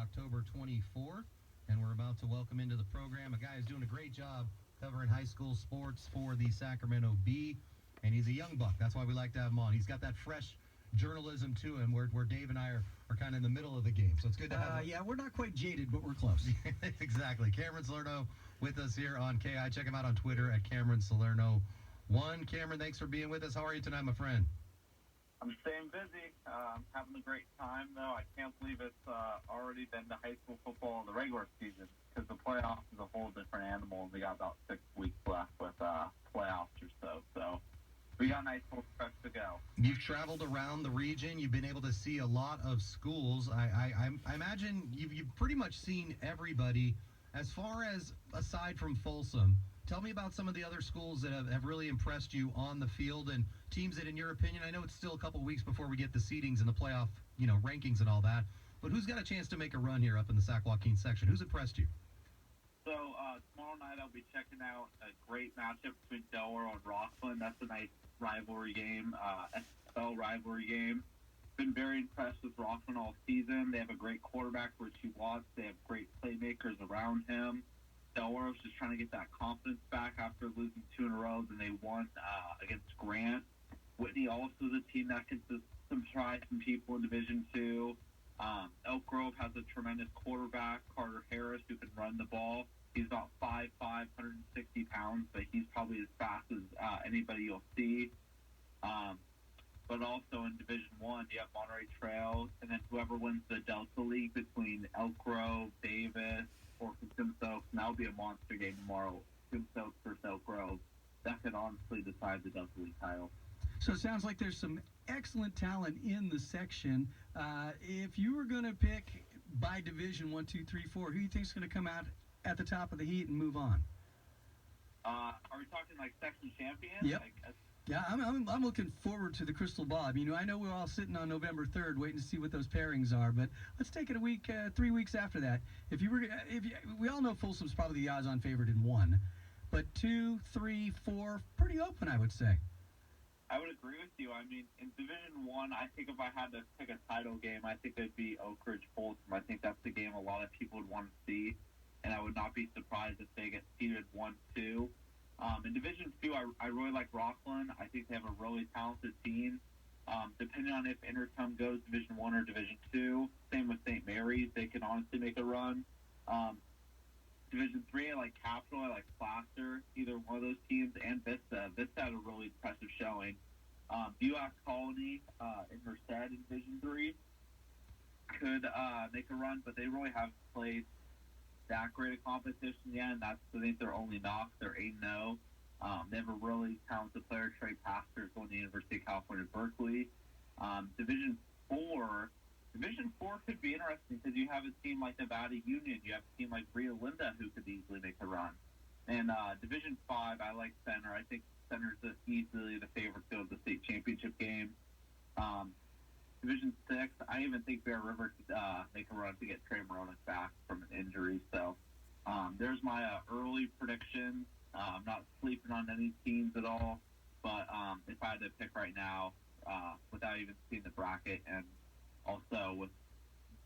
October 24th, and we're about to welcome into the program a guy who's doing a great job covering high school sports for the Sacramento Bee, and he's a young buck. That's why we like to have him on. He's got that fresh journalism to him where Dave and I are kind of in the middle of the game, so it's good to have him. Yeah, we're not quite jaded, but we're close. Exactly. Cameron Salerno with us here on KAHI. Check him out on Twitter at Cameron Salerno1. Cameron, thanks for being with us. How are you tonight, my friend? I'm staying busy. Having a great time, though. I can't believe it's already been the high school football in the regular season, because the playoffs is a whole different animal, and we got about 6 weeks left with playoffs or so. So we got a nice little stretch to go. You've traveled around the region. You've been able to see a lot of schools. I imagine you've pretty much seen everybody. As far as, aside from Folsom, tell me about some of the other schools that have really impressed you on the field, and teams that, in your opinion, I know it's still a couple weeks before we get the seedings and the playoff, rankings and all that, but who's got a chance to make a run here up in the Sac Joaquin section? Who's impressed you? So tomorrow night I'll be checking out a great matchup between Delaware and Rockland. That's a nice rivalry game, SFL rivalry game. Been very impressed with Rockland all season. They have a great quarterback, Richie Watts. They have great playmakers around him. Delaware was just trying to get that confidence back after losing 2 in a row. Then they won against Grant. Whitney also is a team that can surprise some people in Division II. Elk Grove has a tremendous quarterback, Carter Harris, who can run the ball. He's about 5'5", 160 pounds, but he's probably as fast as anybody you'll see. But also in Division I, you have Monterey Trail, and then whoever wins the Delta League between Elk Grove, Davis, or Simcoe, and that'll be a monster game tomorrow. Simcoe versus Elk Grove. That could honestly decide the Delta League title. So it sounds like there's some excellent talent in the section. If you were going to pick by division 1, 2, 3, 4, who do you think is going to come out at the top of the heat and move on? Are we talking like section champions? Yep. Yeah, I'm looking forward to the crystal ball. I know we're all sitting on November 3rd waiting to see what those pairings are, but let's take it a week, 3 weeks after that. We all know Folsom's probably the odds-on favorite in 1, but 2, 3, 4, pretty open, I would say. I would agree with you. In Division I, I think if I had to pick a title game, I think it'd be Oak Ridge Folsom. I think that's the game a lot of people would want to see, and I would not be surprised if they get seeded 1-2. In Division II, I really like Rockland. I think they have a really talented team. Depending on if Intercom goes Division I or Division II, same with St. Mary's, they can honestly make a run. Division III, I like Capital, I like Placer, either one of those teams, and Vista. Vista had a really impressive showing. BUAC Colony in Merced in Division III could make a run, but they really haven't played that great a competition yet, and that's, I think, their only knock. They're 8-0. They have a really talented player, Trey Pastor, going to the University of California, Berkeley. Division 4 could be interesting because you have a team like Nevada Union. You have a team like Rio Linda who could easily make a run. And Division 5, I like Center. I think Center's easily the favorite to go to the state championship game. Division 6, I even think Bear River could make a run to get Trey Moronis back from an injury. So there's my early prediction. I'm not sleeping on any teams at all, but if I had to pick right now, without even seeing the bracket, and also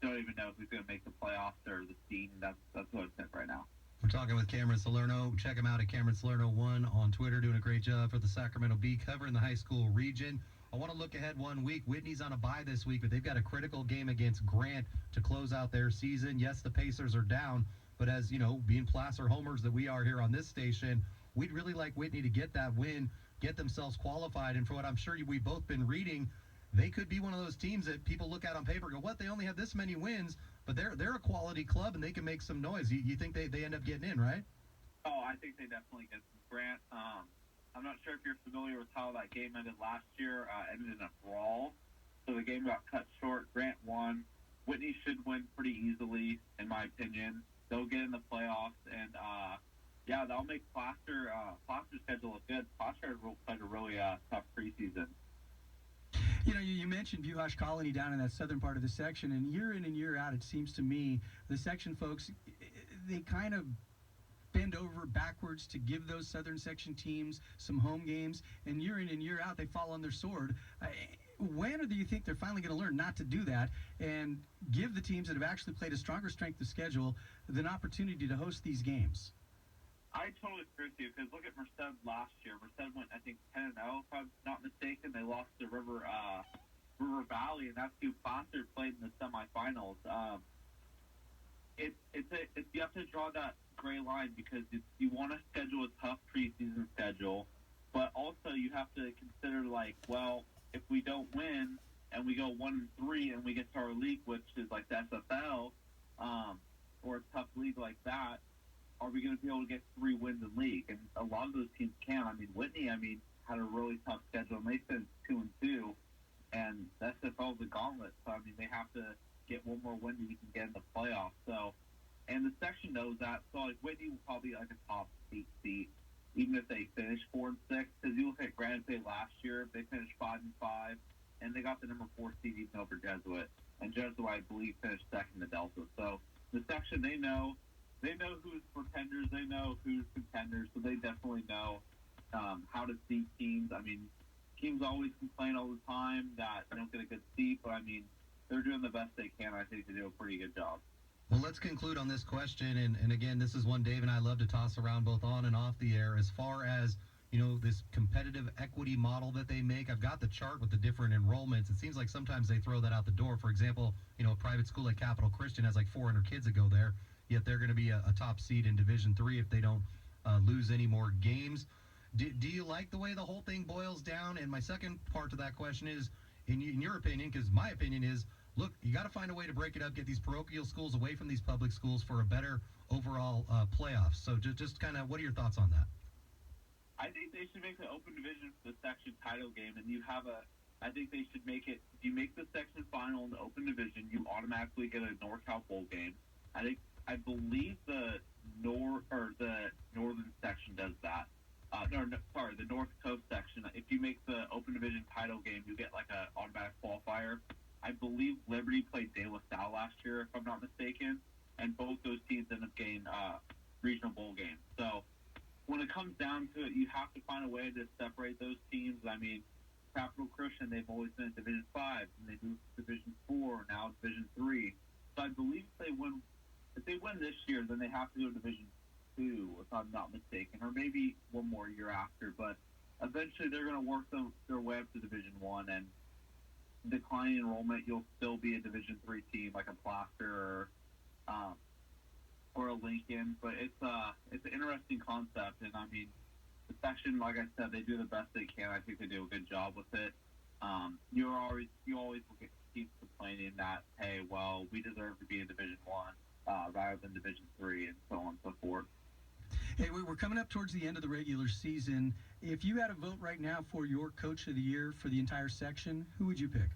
don't even know who's going to make the playoffs or the seed, that's what I'd pick right now. We're talking with Cameron Salerno. Check him out at Cameron Salerno1 on Twitter, doing a great job for the Sacramento Bee, covering the high school region. I want to look ahead 1 week. Whitney's on a bye this week, but they've got a critical game against Grant to close out their season. Yes, the Pacers are down, but as being Placer homers that we are here on this station, we'd really like Whitney to get that win, get themselves qualified, and for what I'm sure we've both been reading, they could be one of those teams that people look at on paper and go, what, they only have this many wins, but they're a quality club and they can make some noise. You think they end up getting in, right? Oh, I think they definitely get some. Grant, I'm not sure if you're familiar with how that game ended last year. Ended in a brawl, so the game got cut short. Grant won. Whitney should win pretty easily, in my opinion. They'll get in the playoffs, and that'll make Placer's schedule look good. Placer played a really tough preseason. You mentioned Buhash Colony down in that southern part of the section, and year in and year out, it seems to me, the section folks, they kind of bend over backwards to give those southern section teams some home games, and year in and year out, they fall on their sword. when or do you think they're finally going to learn not to do that and give the teams that have actually played a stronger strength of schedule an opportunity to host these games? I totally agree with you because look at Merced last year. Merced went, I think, 10-0, if I'm not mistaken. They lost to River Valley, and that's who Placer played in the semifinals. You have to draw that gray line because you want to schedule a tough preseason schedule, but also you have to consider, like, well, if we don't win and we go 1-3 and we get to our league, which is like the SFL, or a tough league like that, are we going to be able to get 3 wins in league? And a lot of those teams can. I mean, Whitney, had a really tough schedule, and they finished 2-2, and the SFL is a gauntlet. So, I mean, they have to get one more win that you can get in the playoffs. So, and the section knows that. So, like, Whitney will probably be like a top 8 seed, even if they finish 4-6. Because you look at Grand Bay last year, they finished 5-5, and they got the number 4 seed even over Jesuit. And Jesuit, I believe, finished second in the Delta. So, the section, they know who's pretenders, they know who's contenders, so they definitely know how to seed teams. I mean, teams always complain all the time that they don't get a good seat, but I mean, they're doing the best they can. I think they do a pretty good job. Well, let's conclude on this question, and again, this is one Dave and I love to toss around both on and off the air. As far as, this competitive equity model that they make, I've got the chart with the different enrollments. It seems like sometimes they throw that out the door. For example, a private school like Capital Christian has like 400 kids that go there, yet they're going to be a top seed in Division III if they don't lose any more games. Do you like the way the whole thing boils down? And my second part to that question is, in your opinion, because my opinion is, look, you got to find a way to break it up, get these parochial schools away from these public schools for a better overall playoffs. So just kind of, what are your thoughts on that? I think they should make the open division the section title game, and I think they should make it, if you make the section final in the open division, you automatically get a NorCal bowl game. I believe the northern section does that. The North Coast section. If you make the open division title game, you get like an automatic qualifier. I believe Liberty played De La Salle last year, if I'm not mistaken, and both those teams end up getting regional bowl games. So when it comes down to it, you have to find a way to separate those teams. I mean, Capital Christian, they've always been in Division 5, and they moved to Division 4, now Division 3. So I believe if they win this year, then they have to go to Division 2, if I'm not mistaken, or maybe one more year after. But eventually they're going to work their way up to Division 1, and declining enrollment, you'll still be a Division 3 team like a Placer or a Lincoln. But it's an interesting concept, and I mean, the section, like I said, they do the best they can. I think they do a good job with it. You always will keep complaining that, hey, well, we deserve to be in Division 1 rather than Division 3, and so on and so forth. Hey, we're coming up towards the end of the regular season. If you had a vote right now for your coach of the year for the entire section, who would you pick?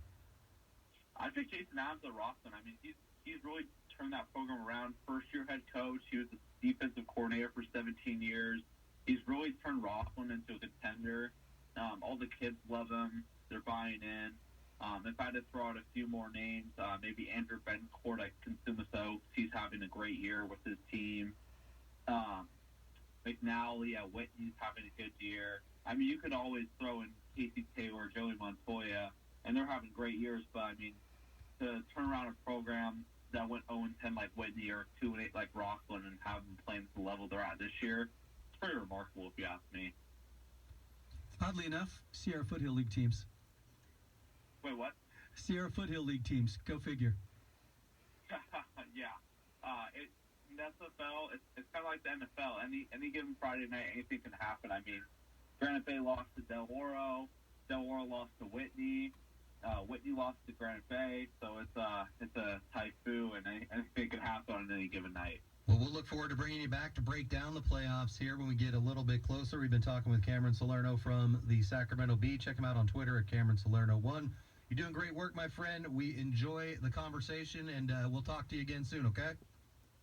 I'd pick Jason Adams at Rockland. I mean, he's really turned that program around. First-year head coach. He was the defensive coordinator for 17 years. He's really turned Rockland into a contender. All the kids love him. They're buying in. If I had to throw out a few more names, maybe Andrew Bencourt at Consumos Oaks. He's having a great year with his team. McNally at Whitney's having a good year. I mean, you could always throw in Casey Taylor, Joey Montoya, and they're having great years. But, I mean, to turn around a program that went 0-10 like Whitney or 2-8 like Rockland and have them playing at the level they're at this year, it's pretty remarkable if you ask me. Oddly enough, Sierra Foothill League teams. Wait, what? Sierra Foothill League teams. Go figure. Yeah. SFL, it's kind of like the NFL. Any given Friday night, anything can happen. I mean, Granite Bay lost to Del Oro. Del Oro lost to Whitney. Whitney lost to Granite Bay. So it's a typhoon, and anything can happen on any given night. Well, we'll look forward to bringing you back to break down the playoffs here when we get a little bit closer. We've been talking with Cameron Salerno from the Sacramento Bee. Check him out on Twitter at Cameron Salerno1. You're doing great work, my friend. We enjoy the conversation, and we'll talk to you again soon, okay?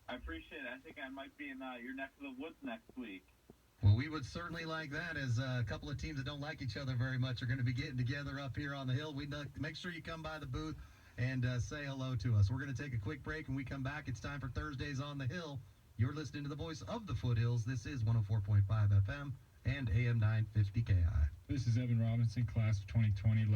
I appreciate it. I think I might be in your neck of the woods next week. Well, we would certainly like that, as a couple of teams that don't like each other very much are going to be getting together up here on the hill. We'd make sure you come by the booth and say hello to us. We're going to take a quick break. When we come back, it's time for Thursdays on the Hill. You're listening to the voice of the Foothills. This is 104.5 FM and AM 950 KAHI. This is Evan Robinson, class of 2020.